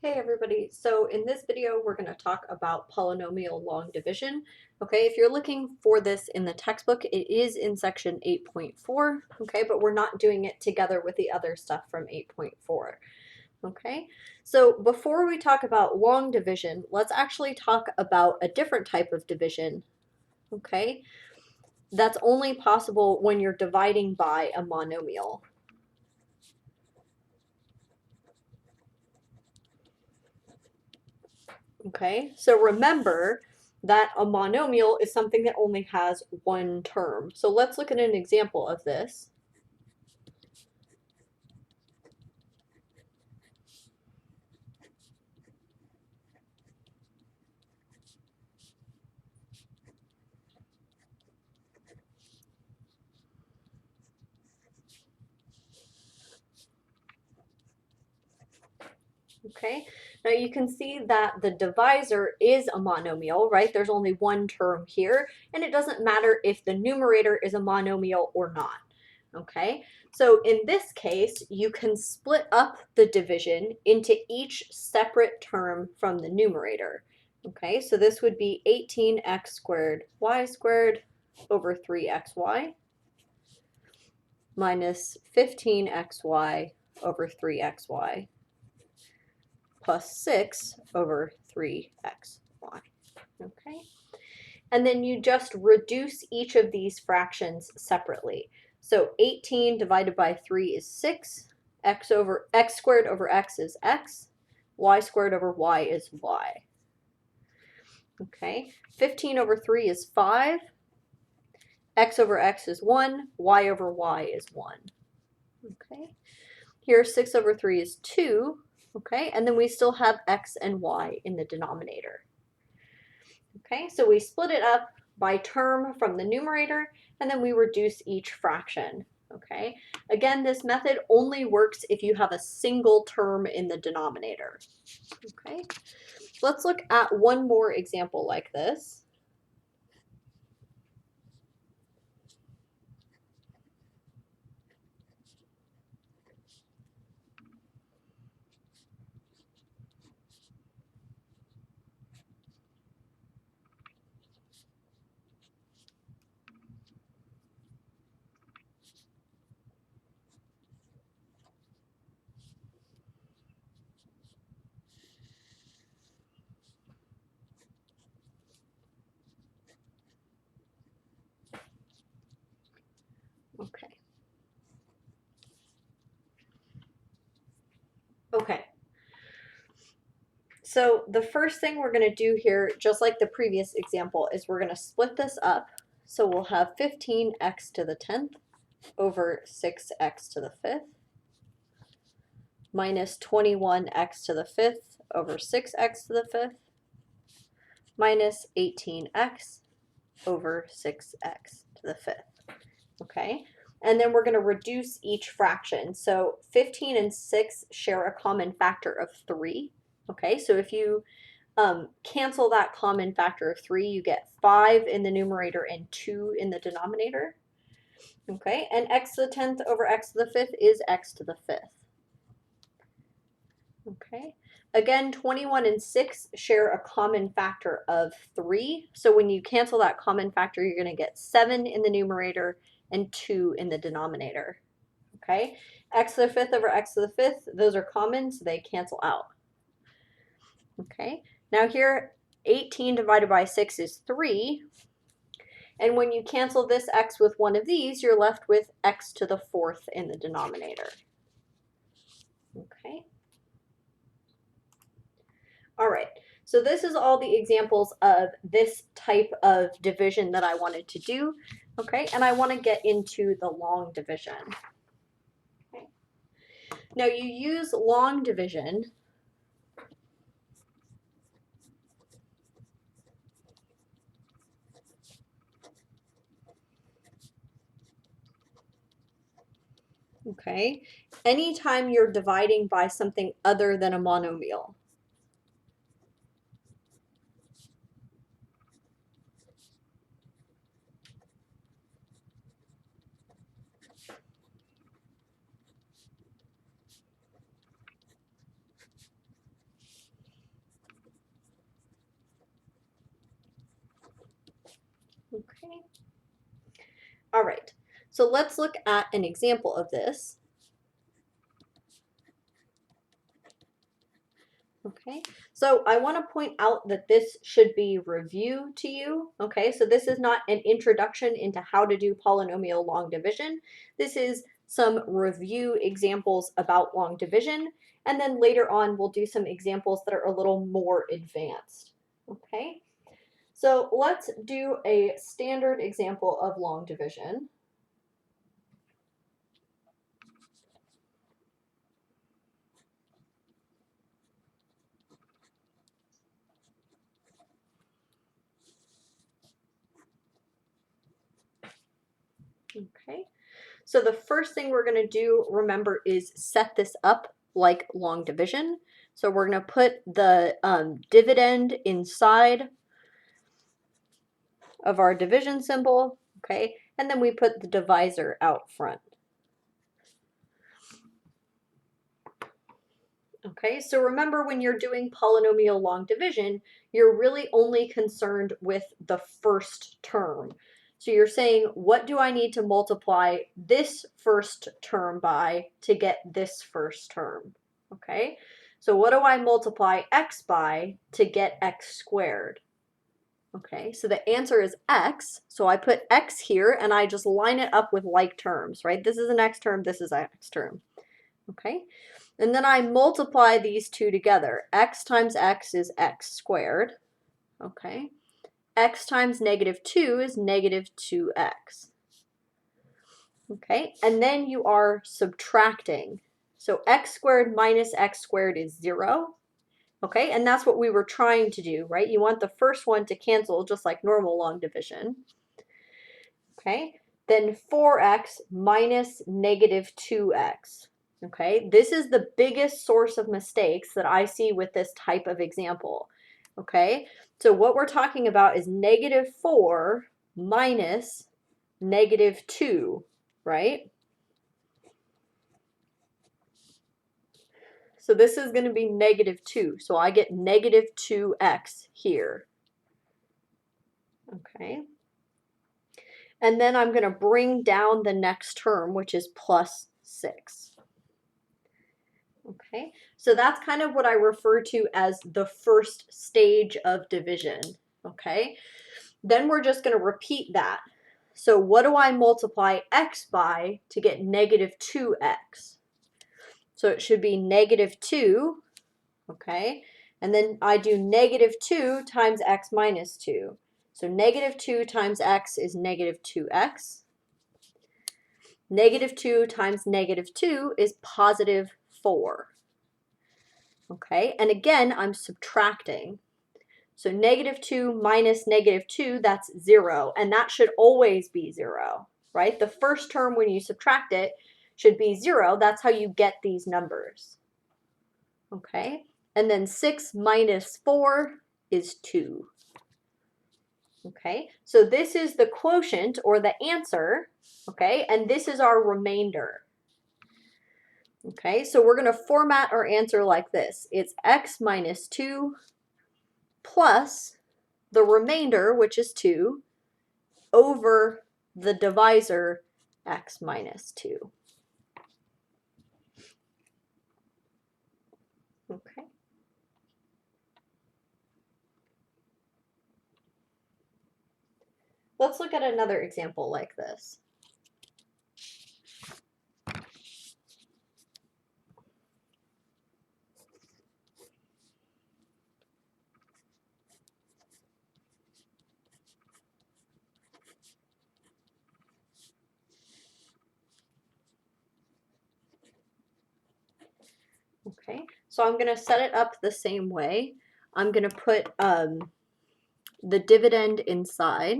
Hey everybody, so in this video we're going to talk about polynomial long division. Okay, if you're looking for this in the textbook, it is in section 8.4, okay, but we're not doing it together with the other stuff from 8.4. Okay, so before we talk about long division, let's actually talk about a different type of division, okay, that's only possible when you're dividing by a monomial. Okay, so remember that a monomial is something that only has one term. So let's look at an example of this. Okay, now you can see that the divisor is a monomial, right? There's only one term here, and it doesn't matter if the numerator is a monomial or not. Okay, so in this case, you can split up the division into each separate term from the numerator. Okay, so this would be 18x squared y squared over 3xy minus 15xy over 3xy plus 6 over 3xy. Okay? And then you just reduce each of these fractions separately. So 18 divided by 3 is 6. X squared over x is x. Y squared over y is y. Okay? 15 over 3 is 5. X over x is 1. Y over y is 1. Okay? Here 6 over 3 is 2. Okay, and then we still have x and y in the denominator. Okay, so we split it up by term from the numerator, and then we reduce each fraction. Okay, again, this method only works if you have a single term in the denominator. Okay, let's look at one more example like this. Okay. Okay. So the first thing we're going to do here, just like the previous example, is we're going to split this up. So we'll have 15x to the 10th over 6x to the 5th minus 21x to the 5th over 6x to the 5th minus 18x over 6x to the 5th. Okay, and then we're going to reduce each fraction. So 15 and 6 share a common factor of 3. Okay, so if you cancel that common factor of 3, you get 5 in the numerator and 2 in the denominator. Okay, and x to the 10th over x to the 5th is x to the 5th. Okay, again, 21 and 6 share a common factor of 3. So when you cancel that common factor, you're going to get 7 in the numerator and 2 in the denominator. Okay, x to the 5th over x to the 5th, those are common, so they cancel out. Okay, now here 18 divided by 6 is 3. And when you cancel this x with one of these, you're left with x to the 4th in the denominator. Okay. All right, so this is all the examples of this type of division that I wanted to do, okay, and I want to get into the long division. Okay. Now you use long division okay, anytime you're dividing by something other than a monomial. Okay. All right, so let's look at an example of this. Okay, so I want to point out that this should be review to you. Okay, so this is not an introduction into how to do polynomial long division. This is some review examples about long division, and then later on we'll do some examples that are a little more advanced. Okay, so let's do a standard example of long division. Okay, so the first thing we're going to do, remember, is set this up like long division. So we're going to put the dividend inside of our division symbol, okay, and then we put the divisor out front. Okay, so remember, when you're doing polynomial long division, you're really only concerned with the first term. So you're saying, what do I need to multiply this first term by to get this first term? Okay, so what do I multiply x by to get x squared? Okay, so the answer is x. So I put x here and I just line it up with like terms, right? This is an x term, this is an x term. Okay, and then I multiply these two together. X times x is x squared. Okay, x times -2 is -2x. Okay, and then you are subtracting. So x squared minus x squared is 0. Okay, and that's what we were trying to do, right? You want the first one to cancel just like normal long division. Okay, then 4x minus -2x. Okay, this is the biggest source of mistakes that I see with this type of example. Okay, so what we're talking about is -4 minus -2, right? So this is going to be -2, so I get -2x here. Okay, and then I'm going to bring down the next term, which is plus 6. Okay, so that's kind of what I refer to as the first stage of division. Okay, then we're just going to repeat that. So what do I multiply x by to get -2x? So it should be -2, okay, and then I do -2 times x minus 2. So -2 times x is -2x. -2 times -2 is +4. Okay, and again, I'm subtracting. So -2 minus -2, that's 0, and that should always be 0, right? The first term when you subtract it should be 0. That's how you get these numbers. Okay, and then 6 minus 4 is 2. Okay, so this is the quotient or the answer, okay, and this is our remainder. Okay, so we're going to format our answer like this. It's x minus 2 plus the remainder, which is 2, over the divisor, x minus 2. Okay. Let's look at another example like this. Okay, so I'm going to set it up the same way. I'm going to put the dividend inside.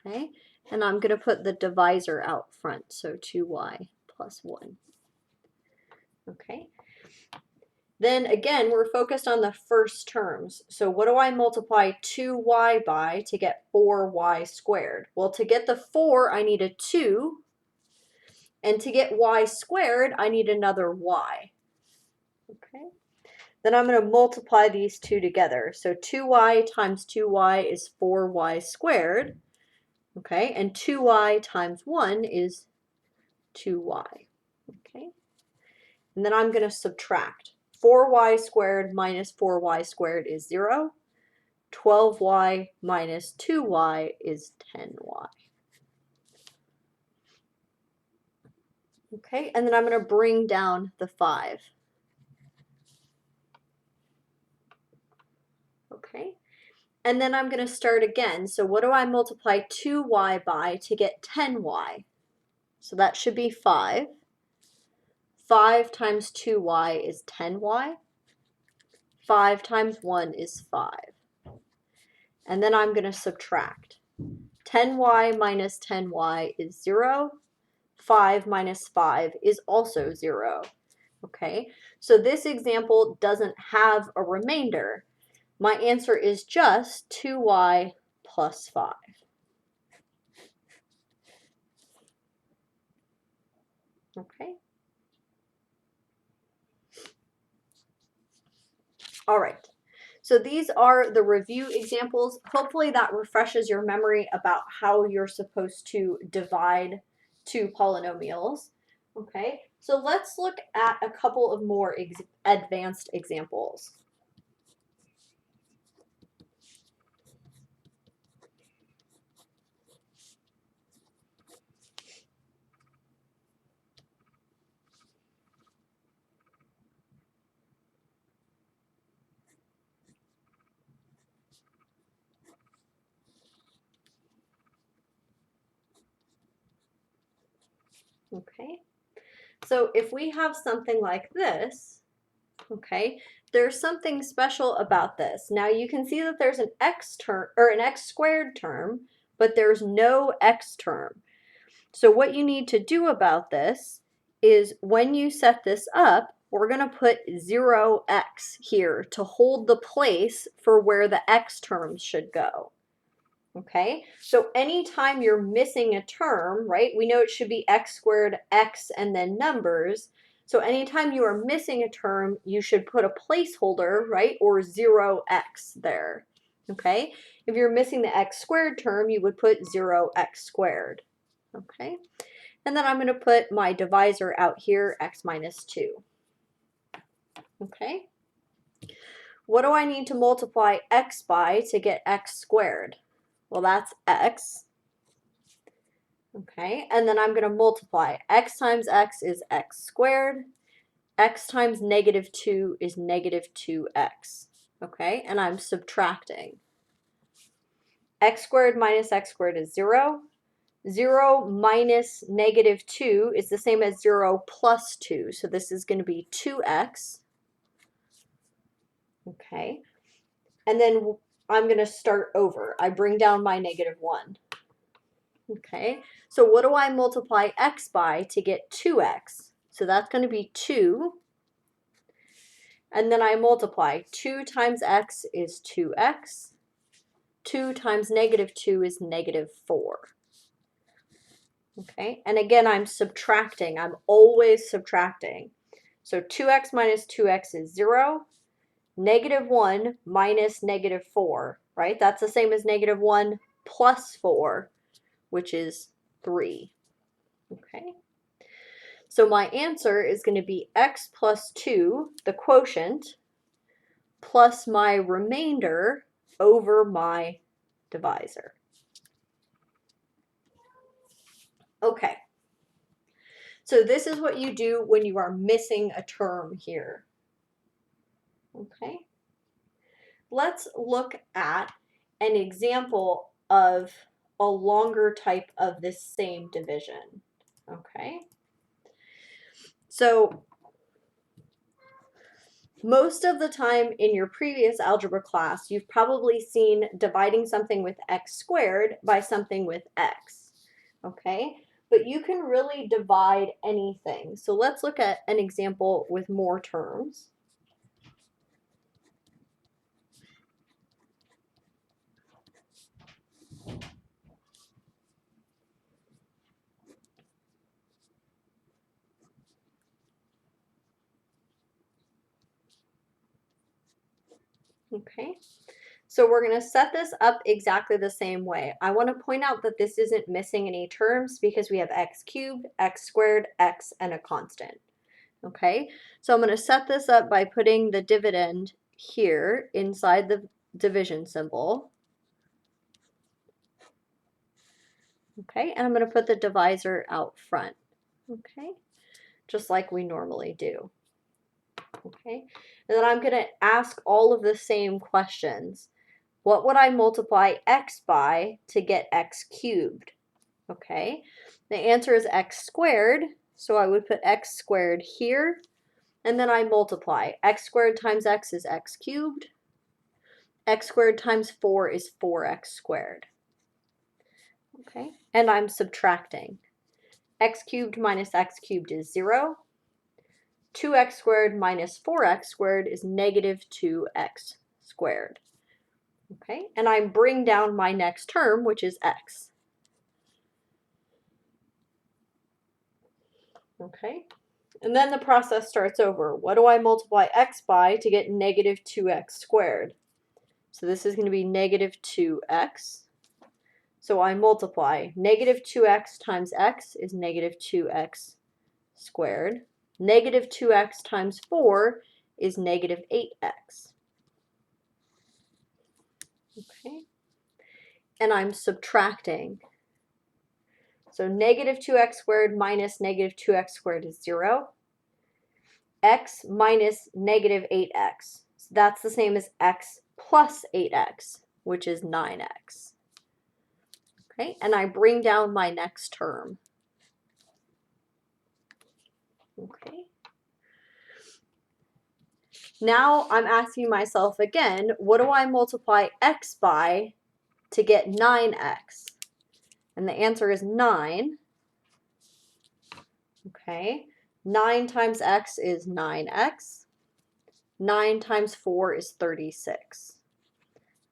Okay, and I'm going to put the divisor out front, so 2y plus 1. Okay, then again, we're focused on the first terms. So what do I multiply 2y by to get 4y squared? Well, to get the 4, I need a 2. And to get y squared, I need another y. Okay, then I'm going to multiply these two together. So 2y times 2y is 4y squared. Okay, and 2y times 1 is 2y. Okay, and then I'm going to subtract. 4y squared minus 4y squared is 0. 12y minus 2y is 10y. Okay, and then I'm going to bring down the 5. Okay, and then I'm going to start again. So what do I multiply 2y by to get 10y? So that should be 5. 5 times 2y is 10y. 5 times 1 is 5. And then I'm going to subtract. 10y minus 10y is 0. 5 minus 5 is also 0. Okay, so this example doesn't have a remainder. My answer is just 2y plus 5. Okay. All right. So these are the review examples. Hopefully that refreshes your memory about how you're supposed to divide two polynomials. Okay, so let's look at a couple of more advanced examples. Okay, so if we have something like this, okay, there's something special about this. Now you can see that there's an x term or an x squared term, but there's no x term. So what you need to do about this is when you set this up, we're going to put 0x here to hold the place for where the x terms should go. Okay, so anytime you're missing a term, right, we know it should be x squared, x, and then numbers. So anytime you are missing a term, you should put a placeholder, right, or 0x there. Okay, if you're missing the x squared term, you would put 0x squared. Okay, and then I'm going to put my divisor out here, x minus 2. Okay, what do I need to multiply x by to get x squared? Well, that's x. Okay, and then I'm going to multiply. X times x is x squared. X times negative 2 is negative 2x. Okay, and I'm subtracting. X squared minus x squared is 0. 0 minus negative 2 is the same as 0 plus 2. So this is going to be 2x. Okay, and then I'm going to start over. I bring down my negative 1. Okay, so what do I multiply x by to get 2x? So that's going to be 2. And then I multiply. 2 times x is 2x. 2 times negative 2 is negative 4. Okay, and again, I'm subtracting. I'm always subtracting. So 2x minus 2x is 0. Negative 1 minus negative 4, right? That's the same as negative 1 plus 4, which is 3. Okay, so my answer is going to be x plus 2, the quotient, plus my remainder over my divisor. Okay, so this is what you do when you are missing a term here. Okay, let's look at an example of a longer type of this same division. Okay, so most of the time in your previous algebra class, you've probably seen dividing something with x squared by something with x. Okay, but you can really divide anything. So let's look at an example with more terms. Okay, so we're going to set this up exactly the same way. I want to point out that this isn't missing any terms because we have x cubed, x squared, x, and a constant. Okay, so I'm going to set this up by putting the dividend here inside the division symbol. Okay, and I'm going to put the divisor out front. Okay, just like we normally do. Okay, and then I'm going to ask all of the same questions. What would I multiply x by to get x cubed? Okay, the answer is x squared, so I would put x squared here, and then I multiply. X squared times x is x cubed. X squared times 4 is 4x squared. Okay, and I'm subtracting. X cubed minus x cubed is 0. 2x squared minus 4x squared is negative 2x squared. Okay, and I bring down my next term, which is x. Okay, and then the process starts over. What do I multiply x by to get negative 2x squared? So this is going to be negative 2x. So I multiply. Negative 2x times x is negative 2x squared. Negative 2x times 4 is negative 8x. Okay, and I'm subtracting. So negative 2x squared minus negative 2x squared is 0. X minus negative 8x. So that's the same as x plus 8x, which is 9x. Okay, and I bring down my next term. Okay. Now I'm asking myself again, what do I multiply x by to get 9x? And the answer is 9. Okay, 9 times x is 9x. 9 times 4 is 36.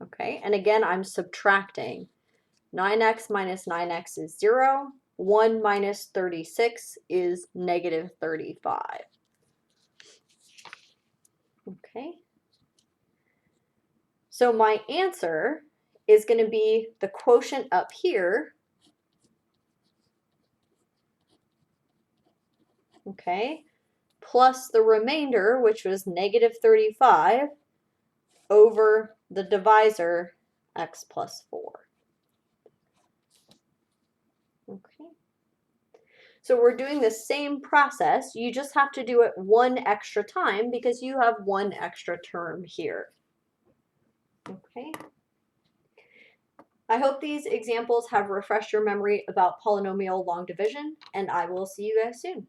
Okay, and again, I'm subtracting. 9x minus 9x is 0. 1 minus 36 is negative 35. Okay, so my answer is going to be the quotient up here, okay, plus the remainder, which was negative 35, over the divisor, x plus 4. Okay. So we're doing the same process, you just have to do it one extra time because you have one extra term here. Okay. I hope these examples have refreshed your memory about polynomial long division, and I will see you guys soon.